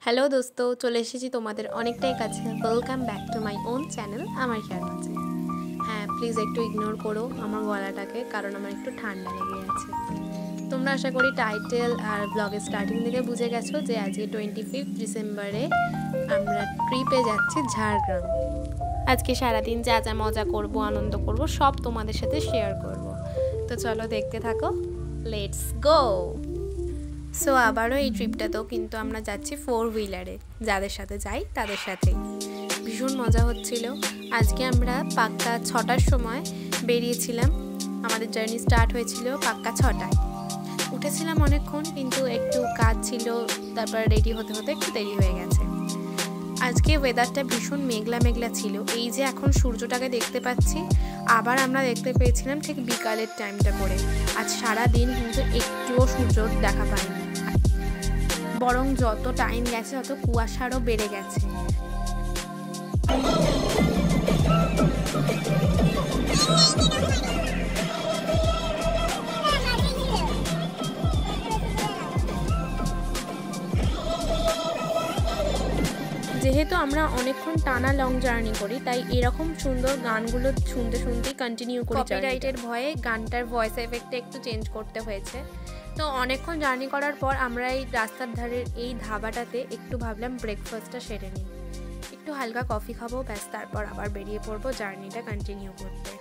Hello দোস্ত, চলে এসেছি তোমাদের অনেকটাই কাছে। Welcome back to my own channel আমার শেয়ারবাজি। হ্যাঁ, প্লিজ একটু ইগনোর করো আমার গলাটাকে, কারণ আমার একটু ঠান্ডা লেগে আছে। তোমরা আশা করি টাইটেল আর ব্লগের স্টার্টিং থেকে বুঝে গেছো যে আজকে 25 ডিসেম্বরে আমরা ট্রিপে যাচ্ছি ঝাড়গ্রাম। আজকে সারাদিন যা যা মজা করব, আনন্দ করব, সব তোমাদের সাথে শেয়ার করব। তো চলো দেখতে থাকো, লেটস গো। সো আবারও এই ট্রিপটাতেও কিন্তু আমরা যাচ্ছি 4 হুইলারে। যাদের সাথে যাই তাদের সাথেই ভীষণ মজা হচ্ছিল। আজকে আমরা পাক্কা 6টার সময় বেরিয়েছিলাম। আমাদের জার্নি স্টার্ট হয়েছিল পাক্কা 6টায়। উঠেছিলাম অনেকক্ষণ, কিন্তু একটু কাজ ছিল, তারপর রেডি হতে হতে একটু দেরি হয়ে গেছে। আজকে ওয়েদারটা ভীষণ মেঘলা মেঘলা ছিল। এই যে এখন সূর্যটাকে দেখতে পাচ্ছি, আবার আমরা দেখতে পেয়েছিলাম ঠিক বিকালের টাইমটা করে। আজ সারা দিন কিন্তু একটুও সূর্য দেখা পাইনি, বরং যত টাইম গেছে তত কুয়াশারও বেড়ে গেছে। যেহেতু আমরা অনেকক্ষণ টানা লং জার্নি করি, তাই এরকম সুন্দর গানগুলো শুনতে শুনতেই কন্টিনিউ করি। কপিরাইটের ভয়ে গানটার ভয়েস এফেক্টটা একটু চেঞ্জ করতে হয়েছে। তো অনেকক্ষণ জার্নি করার পর আমরা এই রাস্তার ধারের এই ধাবাটাতে একটু ভাবলাম ব্রেকফাস্টটা সেরে নিই, একটু হালকা কফি খাবো, ব্যাস তারপর আবার বেরিয়ে পড়বো জার্নিটা কন্টিনিউ করতে।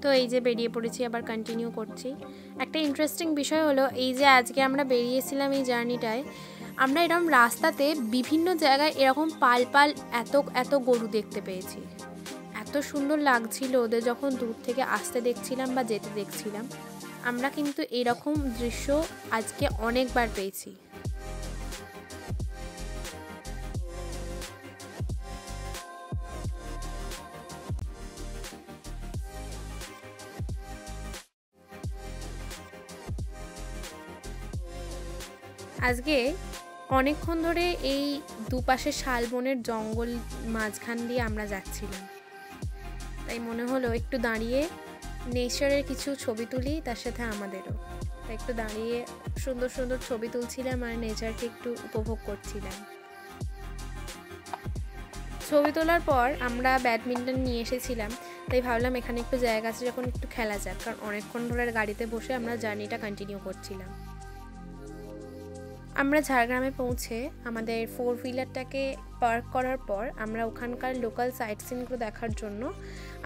তো এই যে বেরিয়ে পড়েছি, আবার কন্টিনিউ করছি। একটা ইন্টারেস্টিং বিষয় হলো, এই যে আজকে আমরা বেরিয়েছিলাম এই জার্নিটায়, আমরা এরকম রাস্তাতে বিভিন্ন জায়গায় এরকম পাল পাল এত এত গরু দেখতে পেয়েছি। এত সুন্দর লাগছিল ওদের যখন দূর থেকে আসতে দেখছিলাম বা যেতে দেখছিলাম। আমরা কিন্তু এরকম দৃশ্য আজকে অনেকবার পেয়েছি। আজকে অনেকক্ষণ ধরে এই দুপাশে শালবনের জঙ্গল মাঝখান দিয়ে আমরা যাচ্ছিলাম, তাই মনে হলো একটু দাঁড়িয়ে নেচারের কিছু ছবি তুলি, তার সাথে আমাদেরও। তাই একটু দাঁড়িয়ে সুন্দর সুন্দর ছবি তুলছিলাম আর নেচারকে একটু উপভোগ করছিলাম। ছবি তোলার পর আমরা ব্যাডমিন্টন নিয়ে এসেছিলাম, তাই ভাবলাম এখানে একটু জায়গা আছে, যখন একটু খেলা যাক, কারণ অনেকক্ষণ ধরে গাড়িতে বসে আমরা জার্নিটা কন্টিনিউ করছিলাম। আমরা ঝাড়গ্রামে পৌঁছে আমাদের 4 হুইলারটাকে পার্ক করার পর আমরা ওখানকার লোকাল সাইট সিনগুলো দেখার জন্য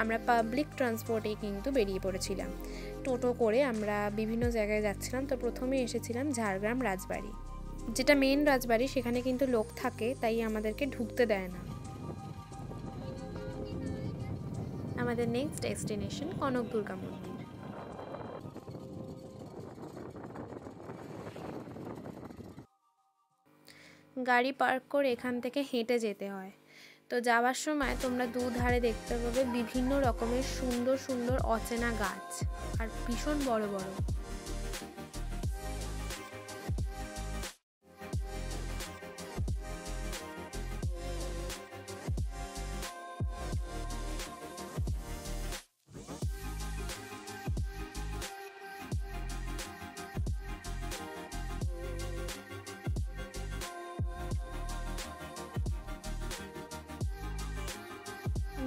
আমরা পাবলিক ট্রান্সপোর্টে কিন্তু বেরিয়ে পড়েছিলাম। টোটো করে আমরা বিভিন্ন জায়গায় যাচ্ছিলাম। তো প্রথমে এসেছিলাম ঝাড়গ্রাম রাজবাড়ি, যেটা মেন রাজবাড়ি, সেখানে কিন্তু লোক থাকে, তাই আমাদেরকে ঢুকতে দেয় না। আমাদের নেক্সট ডেস্টিনেশন কনক দুর্গা মন্দির। গাড়ি পার্ক করে এখান থেকে হেঁটে যেতে হয়। তো যাওয়ার সময় তোমরা দুধারে দেখতে পাবে বিভিন্ন রকমের সুন্দর সুন্দর অচেনা গাছ, আর ভীষণ বড় বড়।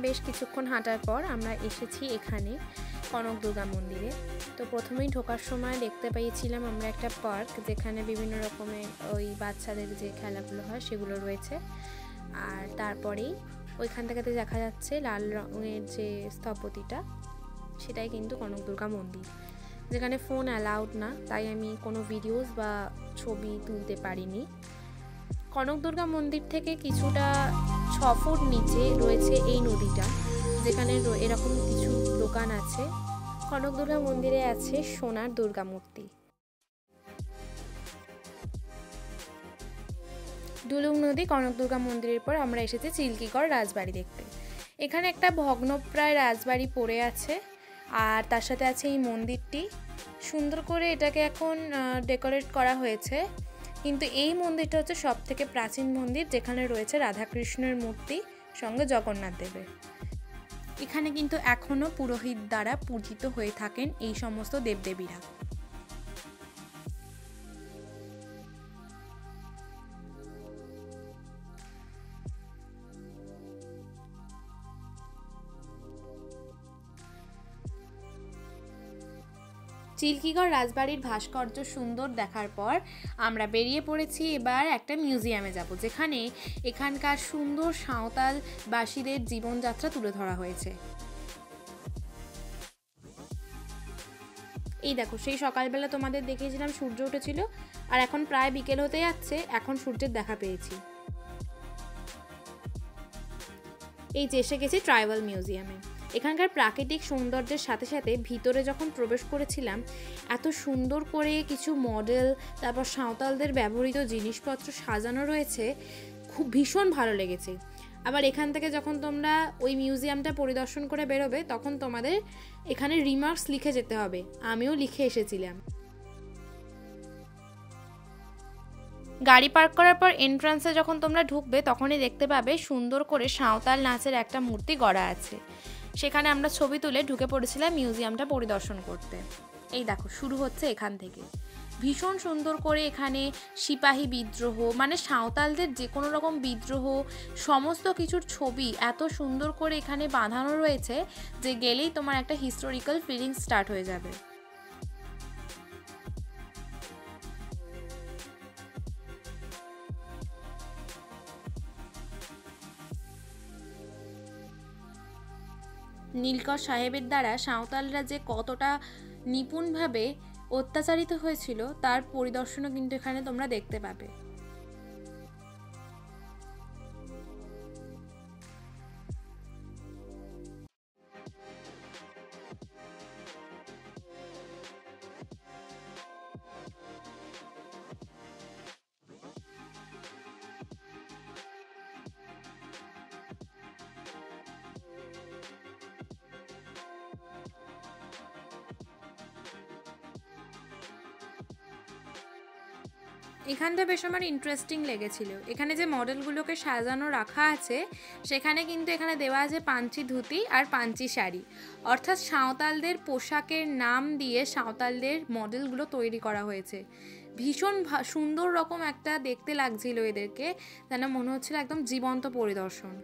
বেশ কিছুক্ষণ হাঁটার পর আমরা এসেছি এখানে কনক দুর্গা মন্দিরে। তো প্রথমেই ঢোকার সময় দেখতে পেয়েছিলাম আমরা একটা পার্ক, যেখানে বিভিন্ন রকমের ওই বাচ্চাদের যে খেলাগুলো হয় সেগুলো রয়েছে। আর তারপরেই ওইখান থেকে দেখা যাচ্ছে লাল রঙের যে স্থপতিটা, সেটাই কিন্তু কনক দুর্গা মন্দির, যেখানে ফোন অ্যালাউড না, তাই আমি কোনো ভিডিওস বা ছবি তুলতে পারিনি। কনক দুর্গা মন্দির থেকে কিছুটা 6 ফুট নিচে রয়েছে এই নদীটা, যেখানে এরকম কিছু দোকান আছে। কনক দুর্গা মন্দিরে আছে সোনার দুর্গা মূর্তি। ডুলুং নদী কনক দুর্গা মন্দিরের পর আমরা এসেছি চিল্কিগড় রাজবাড়ি দেখতে। এখানে একটা ভগ্নপ্রায় রাজবাড়ি পড়ে আছে, আর তার সাথে আছে এই মন্দিরটি। সুন্দর করে এটাকে এখন ডেকোরেট করা হয়েছে, কিন্তু এই মন্দিরটা হচ্ছে সব থেকে প্রাচীন মন্দির, যেখানে রয়েছে রাধাকৃষ্ণের মূর্তি সঙ্গে জগন্নাথ দেবের। এখানে কিন্তু এখনও পুরোহিত দ্বারা পূজিত হয়ে থাকেন এই সমস্ত দেবদেবীরা। চিল্কিগড় রাজবাড়ির ভাস্কর্য সুন্দর দেখার পর আমরা বেরিয়ে পড়েছি এবার একটা মিউজিয়ামে যাব, যেখানে এখানকার সুন্দর সাঁওতালবাসীদের জীবনযাত্রা তুলে ধরা হয়েছে। এই দেখো, সেই সকালবেলা তোমাদের দেখিয়েছিলাম সূর্য উঠেছিল, আর এখন প্রায় বিকেল হতে যাচ্ছে, এখন সূর্যের দেখা পেয়েছি। এই যে এসে গেছি ট্রাইবাল মিউজিয়ামে। এখানকার প্রাকৃতিক সৌন্দর্যের সাথে সাথে ভিতরে যখন প্রবেশ করেছিলাম, এত সুন্দর করে কিছু মডেল, তারপর সাঁওতালদের ব্যবহৃত জিনিসপত্র সাজানো রয়েছে, খুব ভীষণ ভালো লেগেছে। আবার এখান থেকে যখন তোমরা ওই মিউজিয়ামটা পরিদর্শন করে বেরোবে, তখন তোমাদের এখানে রিমার্কস লিখে যেতে হবে, আমিও লিখে এসেছিলাম। গাড়ি পার্ক করার পর এন্ট্রান্সে যখন তোমরা ঢুকবে, তখনই দেখতে পাবে সুন্দর করে সাঁওতাল নাচের একটা মূর্তি গড়া আছে। সেখানে আমরা ছবি তুলে ঢুকে পড়েছিলাম মিউজিয়ামটা পরিদর্শন করতে। এই দেখো, শুরু হচ্ছে এখান থেকে। ভীষণ সুন্দর করে এখানে সিপাহী বিদ্রোহ, মানে সাঁওতালদের যে কোনো রকম বিদ্রোহ, সমস্ত কিছুর ছবি এত সুন্দর করে এখানে বাঁধানো রয়েছে যে গেলেই তোমার একটা হিস্টোরিক্যাল ফিলিং স্টার্ট হয়ে যাবে। নীলকর সাহেবের দ্বারা সাঁওতালরা যে কতটা নিপুণভাবে অত্যাচারিত হয়েছিল তার পরিদর্শনও কিন্তু এখানে তোমরা দেখতে পাবে। এখানটা বেশ আমার ইন্টারেস্টিং লেগেছিল। এখানে যে মডেলগুলোকে সাজানো রাখা আছে, সেখানে কিন্তু এখানে দেওয়া আছে পাঞ্চি ধুতি আর পাঞ্চি শাড়ি, অর্থাৎ সাঁওতালদের পোশাকের নাম দিয়ে সাঁওতালদের মডেলগুলো তৈরি করা হয়েছে। ভীষণ সুন্দর রকম একটা দেখতে লাগছিল এদেরকে, যেন মনে হচ্ছিল একদম জীবন্ত পরিদর্শন।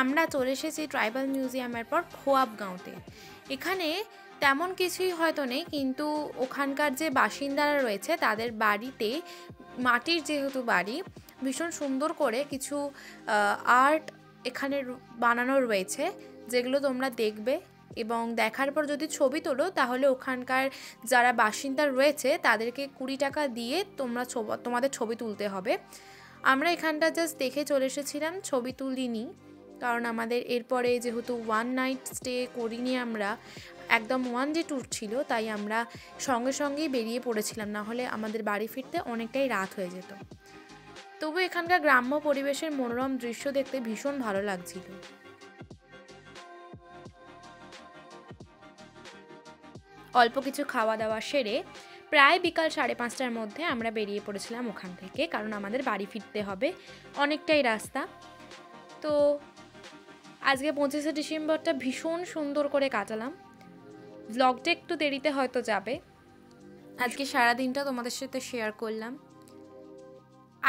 আমরা চলে এসেছি ট্রাইবাল মিউজিয়ামের পর খোয়াবগাঁওতে। এখানে তেমন কিছুই হয়তো নেই, কিন্তু ওখানকার যে বাসিন্দারা রয়েছে তাদের বাড়িতে, মাটির যেহেতু বাড়ি, ভীষণ সুন্দর করে কিছু আর্ট এখানে বানানো রয়েছে, যেগুলো তোমরা দেখবে এবং দেখার পর যদি ছবি তোলো, তাহলে ওখানকার যারা বাসিন্দা রয়েছে তাদেরকে 20 টাকা দিয়ে তোমাদের ছবি তুলতে হবে। আমরা এখানটা জাস্ট দেখে চলে এসেছিলাম, ছবি তুলিনি, কারণ আমাদের এরপরে যেহেতু 1 নাইট স্টে করিনি, আমরা একদম 1 ডে ট্যুর ছিল, তাই আমরা সঙ্গে সঙ্গেই বেরিয়ে পড়েছিলাম, না হলে আমাদের বাড়ি ফিরতে অনেকটাই রাত হয়ে যেত। তবু এখানকার গ্রাম্য পরিবেশের মনোরম দৃশ্য দেখতে ভীষণ ভালো লাগছিল। অল্প কিছু খাওয়া দাওয়া সেরে প্রায় বিকাল 5:30টার মধ্যে আমরা বেরিয়ে পড়েছিলাম ওখান থেকে, কারণ আমাদের বাড়ি ফিরতে হবে, অনেকটাই রাস্তা। তো আজকে 25শে ডিসেম্বরটা ভীষণ সুন্দর করে কাটালাম। ব্লগটা একটু দেরিতে হয়তো যাবে, আজকে সারাদিনটা তোমাদের সাথে শেয়ার করলাম।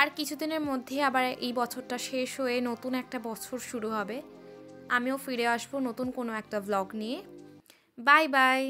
আর কিছুদিনের মধ্যে আবার এই বছরটা শেষ হয়ে নতুন একটা বছর শুরু হবে, আমিও ফিরে আসবো নতুন কোনো একটা ব্লগ নিয়ে। Bye bye.